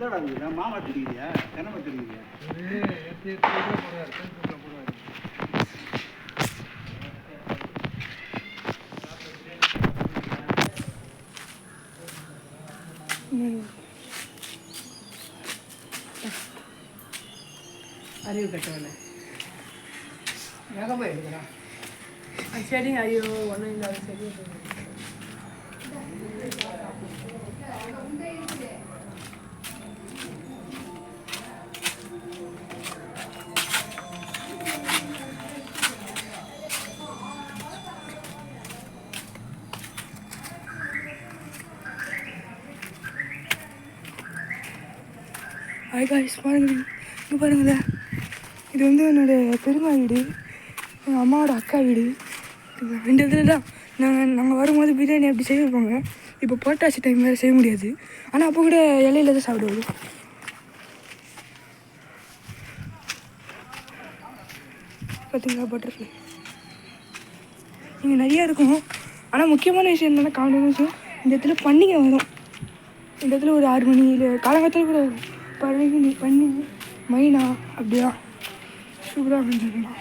மாமா தெரியுறியா தென்னமை தெரியுறியா அறிவு கட்டவன வேகமாக எடுக்கிறா சரிங்க ஐயோ ஒன்றும் இல்லை அது சரியாக பாருங்கள் இங்கே பாருங்களேன் இது வந்து என்னோடய பெருமா வீடு எங்கள் அம்மாவோட அக்கா வீடு இந்த இடத்துல தான் நாங்கள் வரும்போது பிரியாணி அப்படி செய்ய வைப்பாங்க. இப்போ புரட்டாசி டைம் வேறு செய்ய முடியாது, ஆனால் அப்போ கூட இலையில தான் சாப்பிடுவோம். பார்த்தீங்களா பட்டர்ஃப்ளை இங்கே நிறையா இருக்கும். ஆனால் முக்கியமான விஷயம் என்னென்னா காமெடியான விஷயம் இந்த இடத்துல பண்டிகை வரும். இந்த இடத்துல ஒரு 6 மணி இல்லை காலங்காலத்தில் கூட பழகி பண்ணி மைனா அப்படியா சூப்பராக வந்துருக்கலாம்.